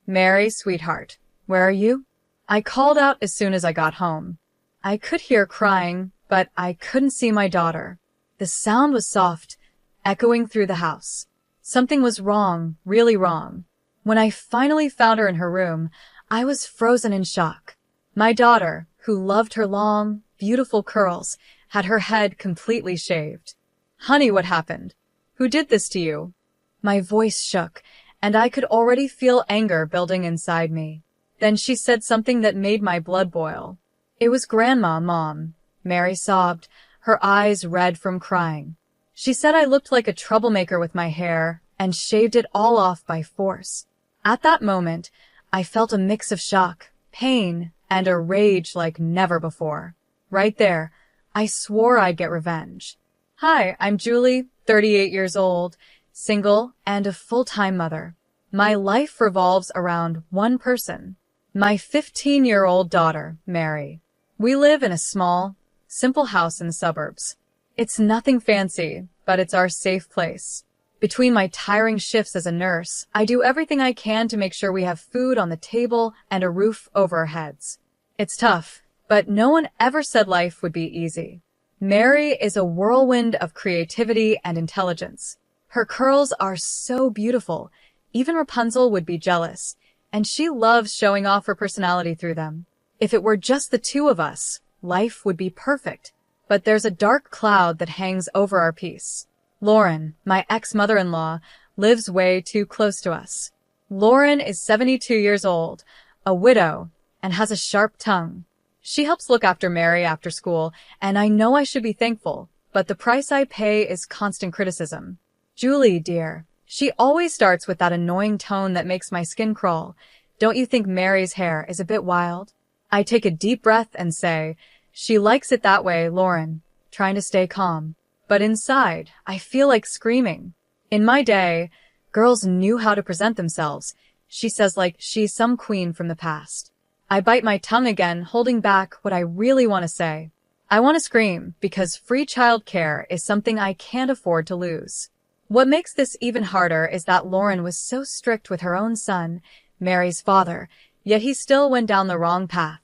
Mary, sweetheart, where are you? I called out as soon as I got home. I could hear crying, but I couldn't see my daughter. The sound was soft, echoing through the house. Something was wrong, really wrong. When I finally found her in her room, I was frozen in shock. My daughter, who loved her long, beautiful curls, had her head completely shaved. Honey, what happened? Who did this to you? My voice shook, and I could already feel anger building inside me. Then she said something that made my blood boil. It was Grandma, Mom. Mary sobbed, her eyes red from crying. She said I looked like a troublemaker with my hair and shaved it all off by force. At that moment, I felt a mix of shock, pain, and a rage like never before. Right there, I swore I'd get revenge. Hi, I'm Julie, 38 years old, single, and a full-time mother. My life revolves around one person, my 15-year-old daughter, Mary. We live in a small, simple house in the suburbs. It's nothing fancy, but it's our safe place. Between my tiring shifts as a nurse, I do everything I can to make sure we have food on the table and a roof over our heads. It's tough, but no one ever said life would be easy. Mary is a whirlwind of creativity and intelligence. Her curls are so beautiful, even Rapunzel would be jealous, and she loves showing off her personality through them. If it were just the two of us, life would be perfect. But there's a dark cloud that hangs over our peace. Lauren, my ex-mother-in-law, lives way too close to us. Lauren is 72 years old, a widow, and has a sharp tongue. She helps look after Mary after school, and I know I should be thankful, but the price I pay is constant criticism. Julie, dear, she always starts with that annoying tone that makes my skin crawl. Don't you think Mary's hair is a bit wild? I take a deep breath and say, she likes it that way, Lauren, trying to stay calm. But inside, I feel like screaming. In my day, girls knew how to present themselves, she says, like she's some queen from the past. I bite my tongue again, holding back what I really want to say. I want to scream because free childcare is something I can't afford to lose. What makes this even harder is that Lauren was so strict with her own son, Mary's father, yet he still went down the wrong path.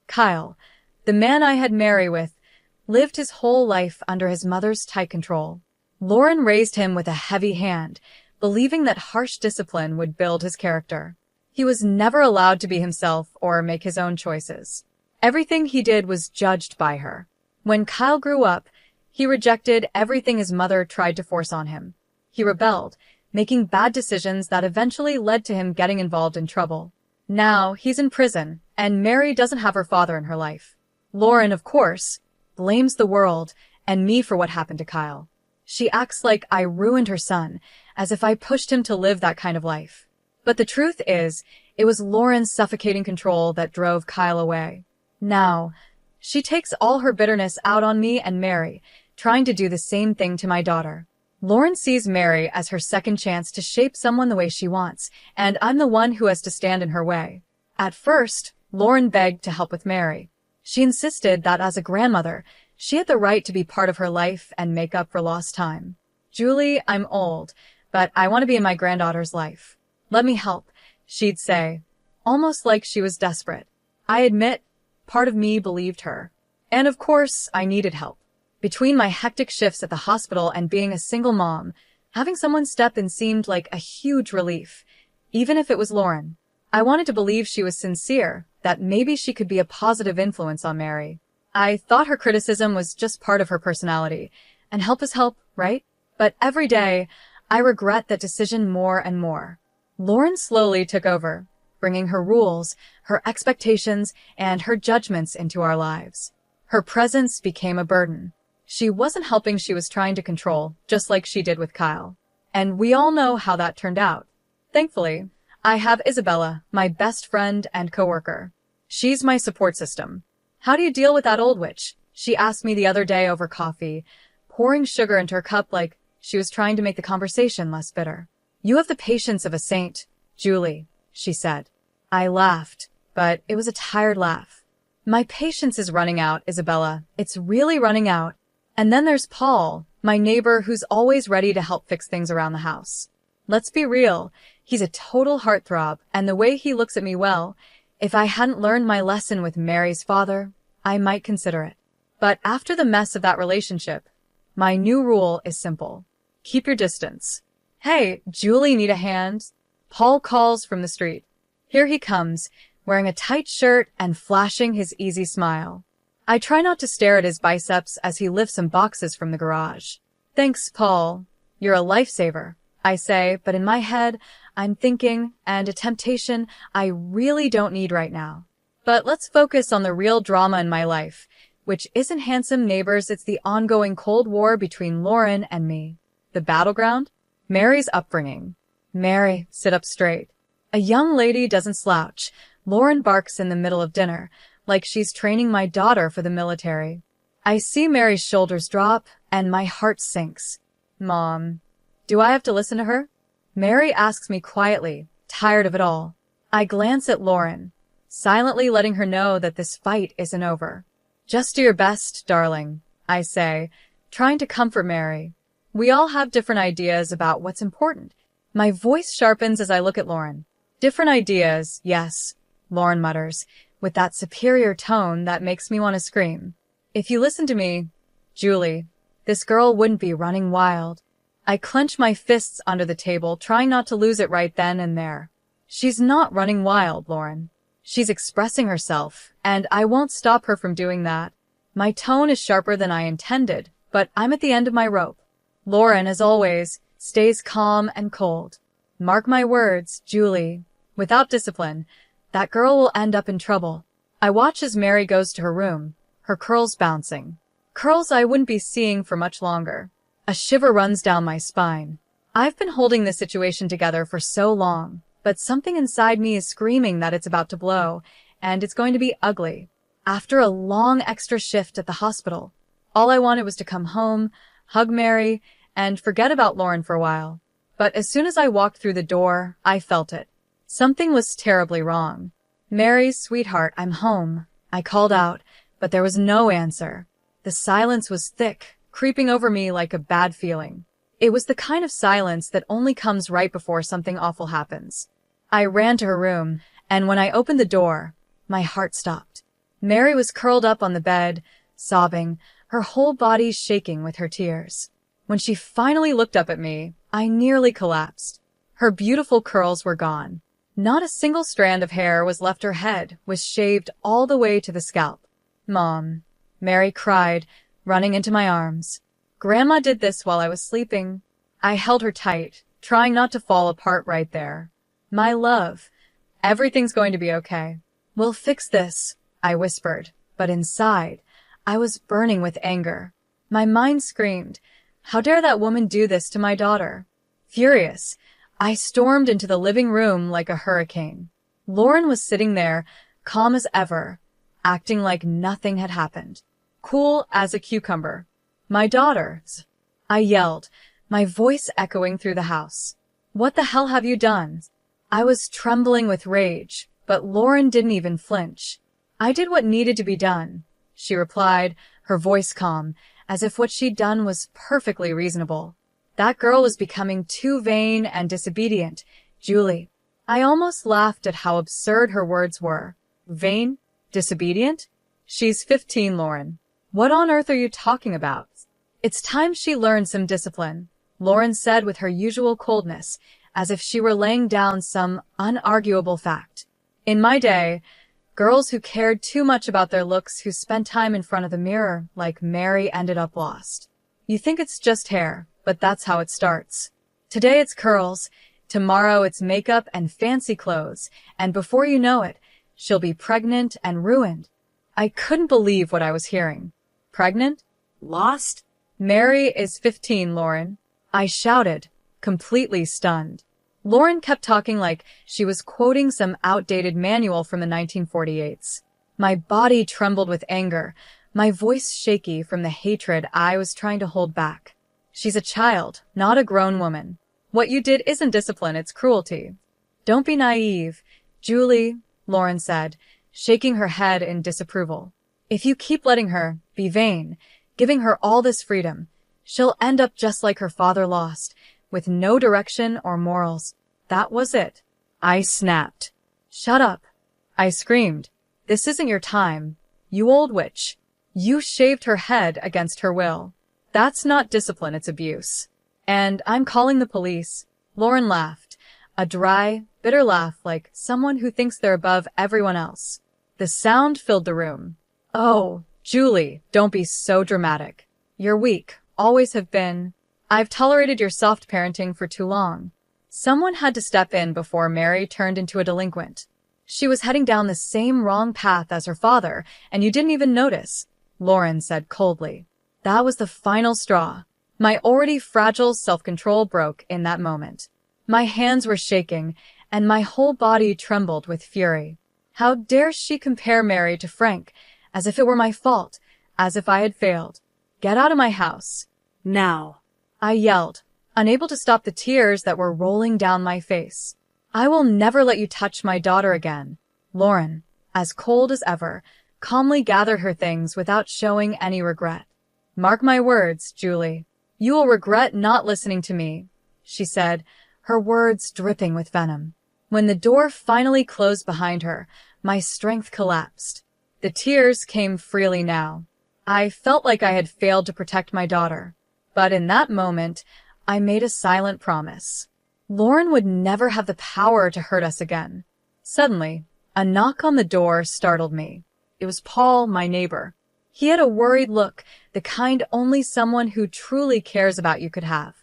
Kyle, the man I had Mary with, lived his whole life under his mother's tight control. Lauren raised him with a heavy hand, believing that harsh discipline would build his character. He was never allowed to be himself or make his own choices. Everything he did was judged by her. When Kyle grew up, he rejected everything his mother tried to force on him. He rebelled, making bad decisions that eventually led to him getting involved in trouble. Now he's in prison, and Mary doesn't have her father in her life. Lauren, of course, blames the world and me for what happened to Kyle. She acts like I ruined her son, as if I pushed him to live that kind of life. But the truth is, it was Lauren's suffocating control that drove Kyle away. Now, she takes all her bitterness out on me and Mary, trying to do the same thing to my daughter. Lauren sees Mary as her second chance to shape someone the way she wants, and I'm the one who has to stand in her way. At first, Lauren begged to help with Mary. She insisted that as a grandmother, she had the right to be part of her life and make up for lost time. Julie, I'm old, but I want to be in my granddaughter's life. Let me help, she'd say, almost like she was desperate. I admit, part of me believed her. And of course, I needed help. Between my hectic shifts at the hospital and being a single mom, having someone step in seemed like a huge relief, even if it was Lauren. I wanted to believe she was sincere, that maybe she could be a positive influence on Mary. I thought her criticism was just part of her personality, and help is help, right? But every day, I regret that decision more and more. Lauren slowly took over, bringing her rules, her expectations, and her judgments into our lives. Her presence became a burden. She wasn't helping, she was trying to control, just like she did with Kyle. And we all know how that turned out. Thankfully, I have Isabella, my best friend and coworker. She's my support system. How do you deal with that old witch? She asked me the other day over coffee, pouring sugar into her cup like she was trying to make the conversation less bitter. You have the patience of a saint, Julie, she said. I laughed, but it was a tired laugh. My patience is running out, Isabella. It's really running out. And then there's Paul, my neighbor who's always ready to help fix things around the house. Let's be real, He's a total heartthrob, and the way he looks at me, well, if I hadn't learned my lesson with Mary's father, I might consider it. But after the mess of that relationship, my new rule is simple. Keep your distance. Hey, Julie, need a hand? Paul calls from the street. Here he comes, wearing a tight shirt and flashing his easy smile. I try not to stare at his biceps as he lifts some boxes from the garage. Thanks, Paul. You're a lifesaver, I say, but in my head, I'm thinking, and a temptation I really don't need right now. But let's focus on the real drama in my life, which isn't handsome neighbors, it's the ongoing Cold War between Lauren and me. The battleground? Mary's upbringing. Mary, sit up straight. A young lady doesn't slouch. Lauren barks in the middle of dinner, like she's training my daughter for the military. I see Mary's shoulders drop, and my heart sinks. Mom, do I have to listen to her? Mary asks me quietly, tired of it all. I glance at Lauren, silently letting her know that this fight isn't over. Just do your best, darling, I say, trying to comfort Mary. We all have different ideas about what's important. My voice sharpens as I look at Lauren. Different ideas, yes, Lauren mutters, with that superior tone that makes me want to scream. If you listen to me, Julie, this girl wouldn't be running wild. I clench my fists under the table, trying not to lose it right then and there. She's not running wild, Lauren. She's expressing herself, and I won't stop her from doing that. My tone is sharper than I intended, but I'm at the end of my rope. Lauren, as always, stays calm and cold. Mark my words, Julie. Without discipline, that girl will end up in trouble. I watch as Mary goes to her room, her curls bouncing. Curls I wouldn't be seeing for much longer. A shiver runs down my spine. I've been holding this situation together for so long, but something inside me is screaming that it's about to blow, and it's going to be ugly. After a long extra shift at the hospital, all I wanted was to come home, hug Mary, and forget about Lauren for a while. But as soon as I walked through the door, I felt it. Something was terribly wrong. Mary, sweetheart, I'm home. I called out, but there was no answer. The silence was thick, creeping over me like a bad feeling. It was the kind of silence that only comes right before something awful happens. I ran to her room, and when I opened the door, my heart stopped. Mary was curled up on the bed, sobbing, her whole body shaking with her tears. When she finally looked up at me, I nearly collapsed. Her beautiful curls were gone. Not a single strand of hair was left. Her head was shaved all the way to the scalp. Mom, Mary cried, running into my arms. Grandma did this while I was sleeping. I held her tight, trying not to fall apart right there. My love, everything's going to be okay. We'll fix this, I whispered, but inside, I was burning with anger. My mind screamed, how dare that woman do this to my daughter? Furious, I stormed into the living room like a hurricane. Lauren was sitting there, calm as ever, acting like nothing had happened. Cool as a cucumber. My daughters, I yelled, my voice echoing through the house. What the hell have you done? I was trembling with rage, but Lauren didn't even flinch. I did what needed to be done, she replied, her voice calm, as if what she'd done was perfectly reasonable. That girl was becoming too vain and disobedient, Julie. I almost laughed at how absurd her words were. Vain? Disobedient? She's 15, Lauren. What on earth are you talking about? It's time she learned some discipline, Lauren said with her usual coldness, as if she were laying down some unarguable fact. In my day, girls who cared too much about their looks, who spent time in front of the mirror, like Mary, ended up lost. You think it's just hair, but that's how it starts. Today it's curls, tomorrow it's makeup and fancy clothes, and before you know it, she'll be pregnant and ruined. I couldn't believe what I was hearing. Pregnant? Lost? Mary is 15, Lauren. I shouted, completely stunned. Lauren kept talking like she was quoting some outdated manual from the 1948s. My body trembled with anger, my voice shaky from the hatred I was trying to hold back. She's a child, not a grown woman. What you did isn't discipline, it's cruelty. Don't be naive, Julie, Lauren said, shaking her head in disapproval. If you keep letting her be vain, giving her all this freedom, she'll end up just like her father lost, with no direction or morals. That was it. I snapped. Shut up. I screamed. This isn't your time. You old witch. You shaved her head against her will. That's not discipline, it's abuse. And I'm calling the police. Lauren laughed. A dry, bitter laugh like someone who thinks they're above everyone else. The sound filled the room. Oh, Julie, don't be so dramatic. You're weak. Always have been. I've tolerated your soft parenting for too long. Someone had to step in before Mary turned into a delinquent. She was heading down the same wrong path as her father, and you didn't even notice, Lauren said coldly. That was the final straw. My already fragile self-control broke in that moment. My hands were shaking, and my whole body trembled with fury. How dare she compare Mary to Frank, as if it were my fault, as if I had failed. Get out of my house. Now. I yelled, unable to stop the tears that were rolling down my face. I will never let you touch my daughter again. Lauren, as cold as ever, calmly gathered her things without showing any regret. Mark my words, Julie. You will regret not listening to me, she said, her words dripping with venom. When the door finally closed behind her, my strength collapsed. The tears came freely now. I felt like I had failed to protect my daughter. But in that moment, I made a silent promise. Lauren would never have the power to hurt us again. Suddenly, a knock on the door startled me. It was Paul, my neighbor. He had a worried look, the kind only someone who truly cares about you could have.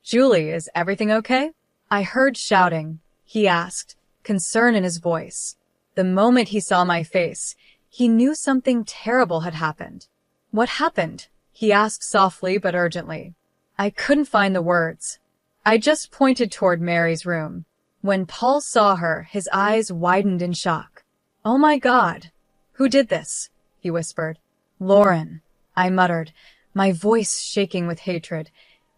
Julie, is everything okay? I heard shouting. He asked, concern in his voice. The moment he saw my face, he knew something terrible had happened. What happened? He asked softly but urgently. I couldn't find the words. I just pointed toward Mary's room. When Paul saw her, his eyes widened in shock. Oh my God! Who did this? He whispered. Lauren, I muttered, my voice shaking with hatred,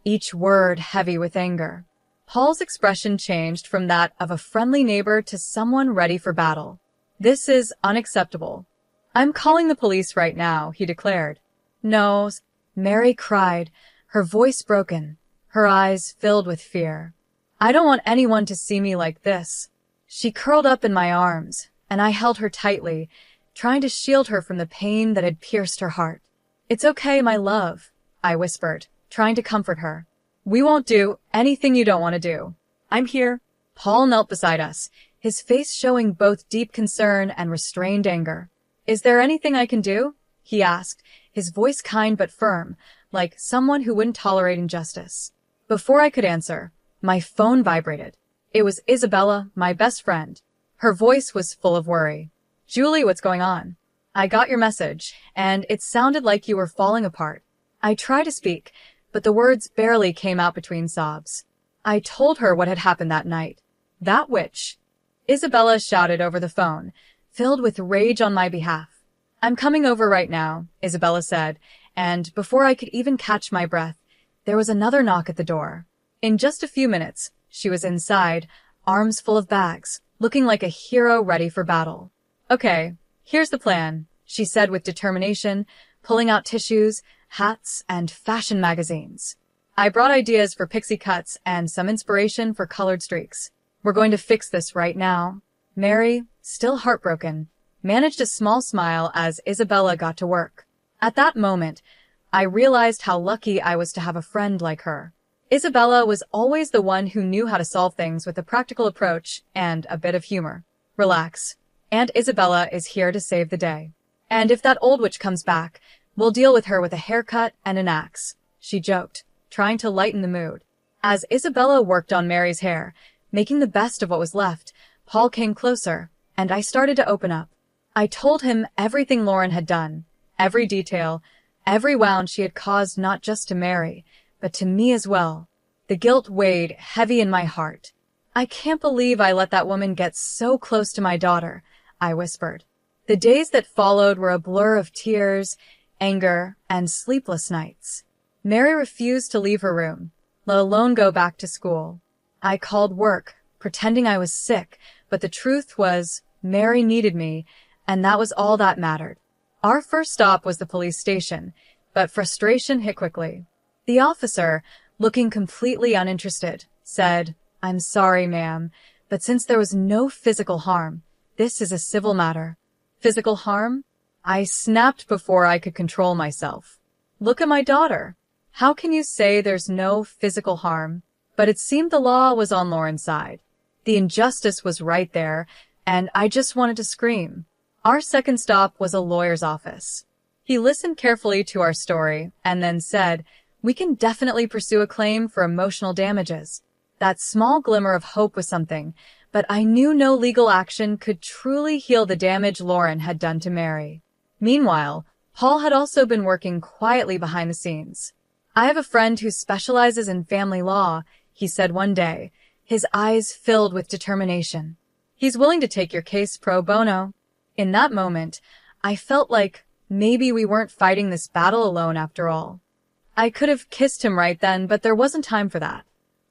each word heavy with anger. Paul's expression changed from that of a friendly neighbor to someone ready for battle. This is unacceptable. I'm calling the police right now, he declared. No, Mary cried, her voice broken, her eyes filled with fear. I don't want anyone to see me like this. She curled up in my arms, and I held her tightly, trying to shield her from the pain that had pierced her heart. It's okay, my love, I whispered, trying to comfort her. We won't do anything you don't want to do. I'm here. Paul knelt beside us, his face showing both deep concern and restrained anger. Is there anything I can do? He asked, his voice kind but firm, like someone who wouldn't tolerate injustice. Before I could answer, my phone vibrated. It was Isabella, my best friend. Her voice was full of worry. Julie, what's going on? I got your message, and it sounded like you were falling apart. I tried to speak, but the words barely came out between sobs. I told her what had happened that night. That witch. Isabella shouted over the phone, filled with rage on my behalf. I'm coming over right now, Isabella said, and before I could even catch my breath, there was another knock at the door. In just a few minutes, she was inside, arms full of bags, looking like a hero ready for battle. Okay, here's the plan, she said with determination, pulling out tissues, hats, and fashion magazines. I brought ideas for pixie cuts and some inspiration for colored streaks. We're going to fix this right now. Mary, still heartbroken, managed a small smile as Isabella got to work. At that moment, I realized how lucky I was to have a friend like her. Isabella was always the one who knew how to solve things with a practical approach and a bit of humor. Relax. Aunt Isabella is here to save the day. And if that old witch comes back, we'll deal with her with a haircut and an axe, she joked, trying to lighten the mood. As Isabella worked on Mary's hair, making the best of what was left, Paul came closer, and I started to open up. I told him everything Lauren had done, every detail, every wound she had caused not just to Mary, but to me as well. The guilt weighed heavy in my heart. I can't believe I let that woman get so close to my daughter, I whispered. The days that followed were a blur of tears, anger, and sleepless nights. Mary refused to leave her room, let alone go back to school. I called work, pretending I was sick, but the truth was, Mary needed me, and that was all that mattered. Our first stop was the police station, but frustration hit quickly. The officer, looking completely uninterested, said, I'm sorry, ma'am, but since there was no physical harm, this is a civil matter. Physical harm? I snapped before I could control myself. Look at my daughter. How can you say there's no physical harm? But it seemed the law was on Lauren's side. The injustice was right there, and I just wanted to scream. Our second stop was a lawyer's office. He listened carefully to our story and then said, "We can definitely pursue a claim for emotional damages." That small glimmer of hope was something, but I knew no legal action could truly heal the damage Lauren had done to Mary. Meanwhile, Paul had also been working quietly behind the scenes. "I have a friend who specializes in family law," he said one day, his eyes filled with determination. "He's willing to take your case pro bono." In that moment, I felt like maybe we weren't fighting this battle alone after all. I could have kissed him right then, but there wasn't time for that.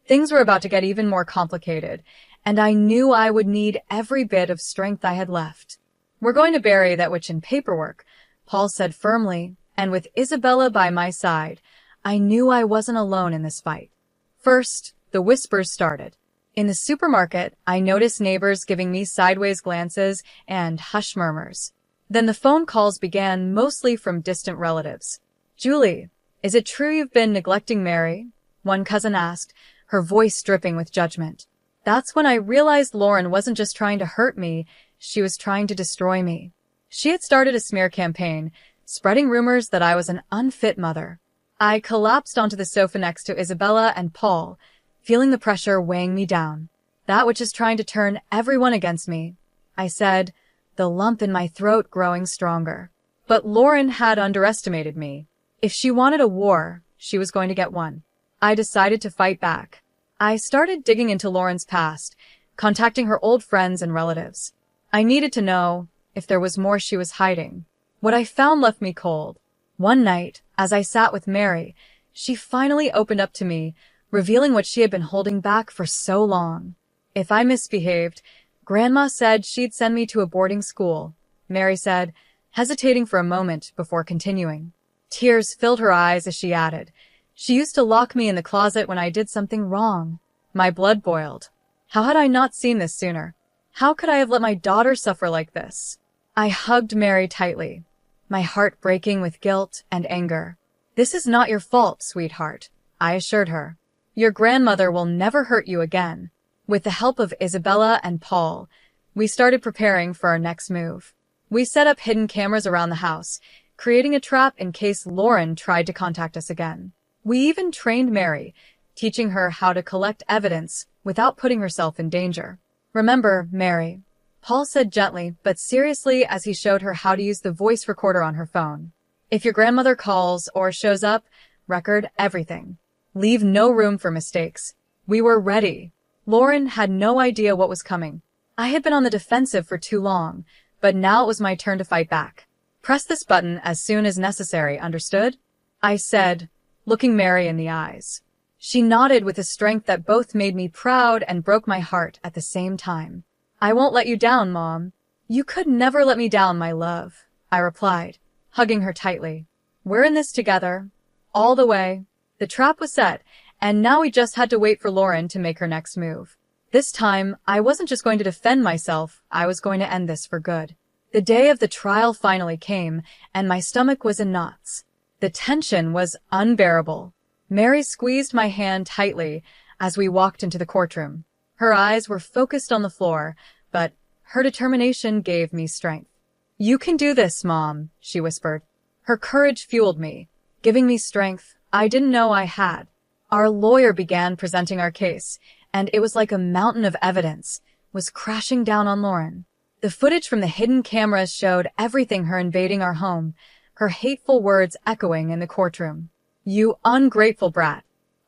Things were about to get even more complicated, and I knew I would need every bit of strength I had left. "We're going to bury that witch in paperwork," Paul said firmly, and with Isabella by my side, I knew I wasn't alone in this fight. First, the whispers started. In the supermarket, I noticed neighbors giving me sideways glances and hush murmurs. Then the phone calls began, mostly from distant relatives. "Julie, is it true you've been neglecting Mary?" one cousin asked, her voice dripping with judgment. That's when I realized Lauren wasn't just trying to hurt me, she was trying to destroy me. She had started a smear campaign, spreading rumors that I was an unfit mother. I collapsed onto the sofa next to Isabella and Paul, feeling the pressure weighing me down. "That which is trying to turn everyone against me," I said, the lump in my throat growing stronger. But Lauren had underestimated me. If she wanted a war, she was going to get one. I decided to fight back. I started digging into Lauren's past, contacting her old friends and relatives. I needed to know if there was more she was hiding. What I found left me cold. One night, as I sat with Mary, she finally opened up to me, revealing what she had been holding back for so long. If I misbehaved, Grandma said she'd send me to a boarding school, Mary said, hesitating for a moment before continuing. Tears filled her eyes as she added, "She used to lock me in the closet when I did something wrong." My blood boiled. How had I not seen this sooner? How could I have let my daughter suffer like this? I hugged Mary tightly, my heart breaking with guilt and anger. "This is not your fault, sweetheart," I assured her. "Your grandmother will never hurt you again." With the help of Isabella and Paul, we started preparing for our next move. We set up hidden cameras around the house, creating a trap in case Lauren tried to contact us again. We even trained Mary, teaching her how to collect evidence without putting herself in danger. "Remember, Mary," Paul said gently but seriously as he showed her how to use the voice recorder on her phone. "If your grandmother calls or shows up, record everything. Leave no room for mistakes." We were ready. Lauren had no idea what was coming. I had been on the defensive for too long, but now it was my turn to fight back. "Press this button as soon as necessary, understood?" I said, looking Mary in the eyes. She nodded with a strength that both made me proud and broke my heart at the same time. "I won't let you down, Mom." "You could never let me down, my love," I replied, hugging her tightly. "We're in this together, all the way." The trap was set, and now we just had to wait for Lauren to make her next move. This time, I wasn't just going to defend myself, I was going to end this for good. The day of the trial finally came, and my stomach was in knots. The tension was unbearable. Mary squeezed my hand tightly as we walked into the courtroom. Her eyes were focused on the floor, but her determination gave me strength. "You can do this, Mom," she whispered. Her courage fueled me, giving me strength I didn't know I had. Our lawyer began presenting our case, and it was like a mountain of evidence was crashing down on Lauren. The footage from the hidden cameras showed everything: her invading our home, her hateful words echoing in the courtroom. "You ungrateful brat.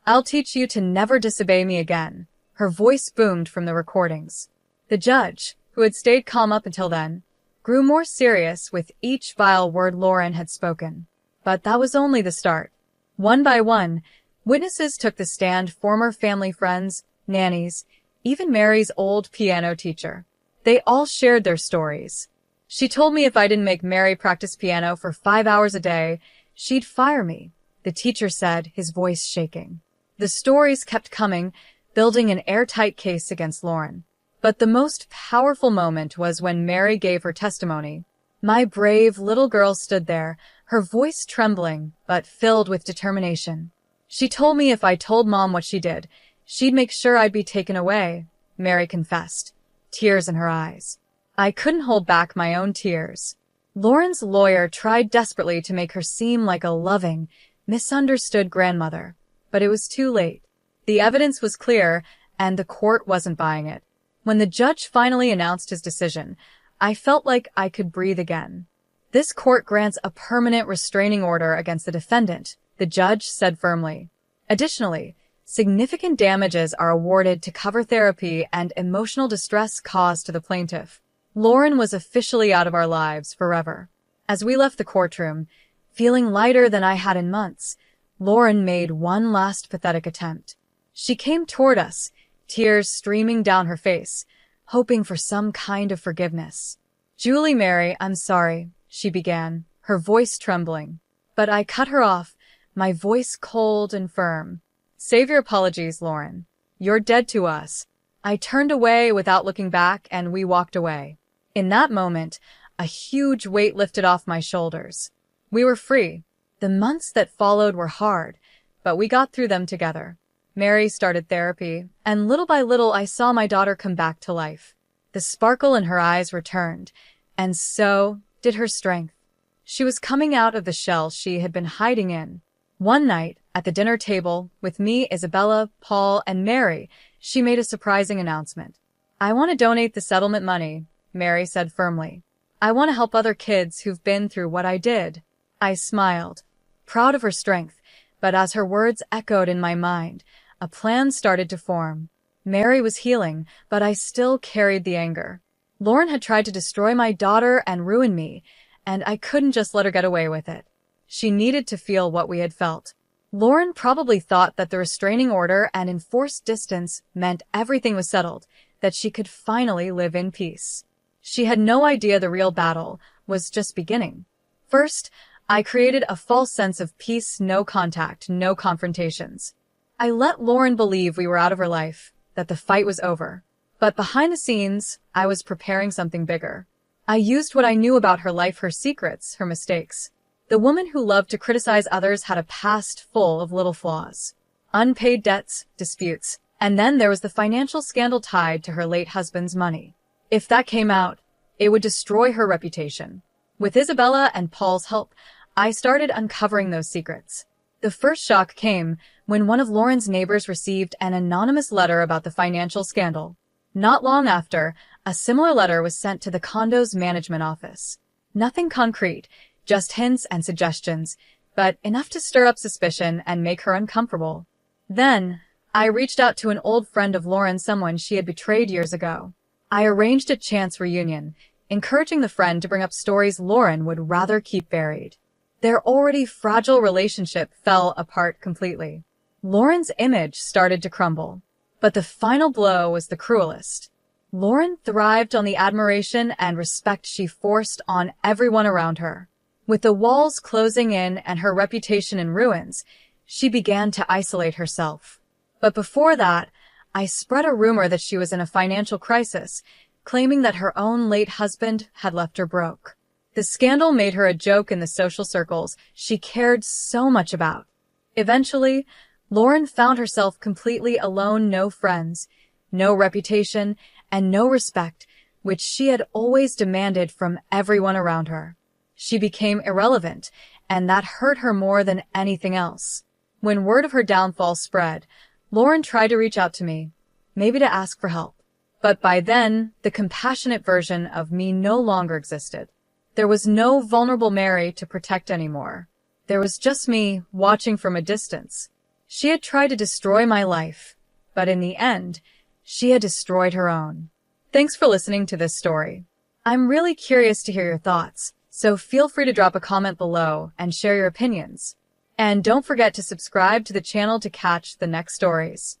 I'll teach you to never disobey me again." Her voice boomed from the recordings. The judge, who had stayed calm up until then, grew more serious with each vile word Lauren had spoken. But that was only the start. One by one, witnesses took the stand: former family friends, nannies, even Mary's old piano teacher. They all shared their stories. She told me if I didn't make Mary practice piano for 5 hours a day, she'd fire me, the teacher said, his voice shaking. The stories kept coming, building an airtight case against Lauren. But the most powerful moment was when Mary gave her testimony. My brave little girl stood there, her voice trembling, but filled with determination. She told me if I told Mom what she did, she'd make sure I'd be taken away, Mary confessed, tears in her eyes. I couldn't hold back my own tears. Lauren's lawyer tried desperately to make her seem like a loving, misunderstood grandmother, but it was too late. The evidence was clear, and the court wasn't buying it. When the judge finally announced his decision, I felt like I could breathe again. This court grants a permanent restraining order against the defendant, the judge said firmly. Additionally, significant damages are awarded to cover therapy and emotional distress caused to the plaintiff. Lauren was officially out of our lives forever. As we left the courtroom, feeling lighter than I had in months, Lauren made one last pathetic attempt. She came toward us, tears streaming down her face, hoping for some kind of forgiveness. "Julie Mary, I'm sorry," she began, her voice trembling. But I cut her off, my voice cold and firm. "Save your apologies, Lauren. You're dead to us." I turned away without looking back, and we walked away. In that moment, a huge weight lifted off my shoulders. We were free. The months that followed were hard, but we got through them together. Mary started therapy, and little by little I saw my daughter come back to life. The sparkle in her eyes returned, and so did her strength. She was coming out of the shell she had been hiding in. One night, at the dinner table, with me, Isabella, Paul, and Mary, she made a surprising announcement. "I want to donate the settlement money," Mary said firmly. "I want to help other kids who've been through what I did." I smiled, proud of her strength, but as her words echoed in my mind, a plan started to form. Mary was healing, but I still carried the anger. Lauren had tried to destroy my daughter and ruin me, and I couldn't just let her get away with it. She needed to feel what we had felt. Lauren probably thought that the restraining order and enforced distance meant everything was settled, that she could finally live in peace. She had no idea the real battle was just beginning. First, I created a false sense of peace, no contact, no confrontations. I let Lauren believe we were out of her life, that the fight was over. But behind the scenes, I was preparing something bigger. I used what I knew about her life, her secrets, her mistakes. The woman who loved to criticize others had a past full of little flaws. Unpaid debts, disputes, and then there was the financial scandal tied to her late husband's money. If that came out, it would destroy her reputation. With Isabella and Paul's help, I started uncovering those secrets. The first shock came when one of Lauren's neighbors received an anonymous letter about the financial scandal. Not long after, a similar letter was sent to the condo's management office. Nothing concrete, just hints and suggestions, but enough to stir up suspicion and make her uncomfortable. Then, I reached out to an old friend of Lauren, someone she had betrayed years ago. I arranged a chance reunion, encouraging the friend to bring up stories Lauren would rather keep buried. Their already fragile relationship fell apart completely. Lauren's image started to crumble. But the final blow was the cruelest. Lauren thrived on the admiration and respect she forced on everyone around her. With the walls closing in and her reputation in ruins, she began to isolate herself. But before that, I spread a rumor that she was in a financial crisis, claiming that her own late husband had left her broke. The scandal made her a joke in the social circles she cared so much about. Eventually, Lauren found herself completely alone, no friends, no reputation, and no respect, which she had always demanded from everyone around her. She became irrelevant, and that hurt her more than anything else. When word of her downfall spread, Lauren tried to reach out to me, maybe to ask for help. But by then, the compassionate version of me no longer existed. There was no vulnerable Mary to protect anymore. There was just me, watching from a distance. She had tried to destroy my life, but in the end, she had destroyed her own. Thanks for listening to this story. I'm really curious to hear your thoughts, so feel free to drop a comment below and share your opinions. And don't forget to subscribe to the channel to catch the next stories.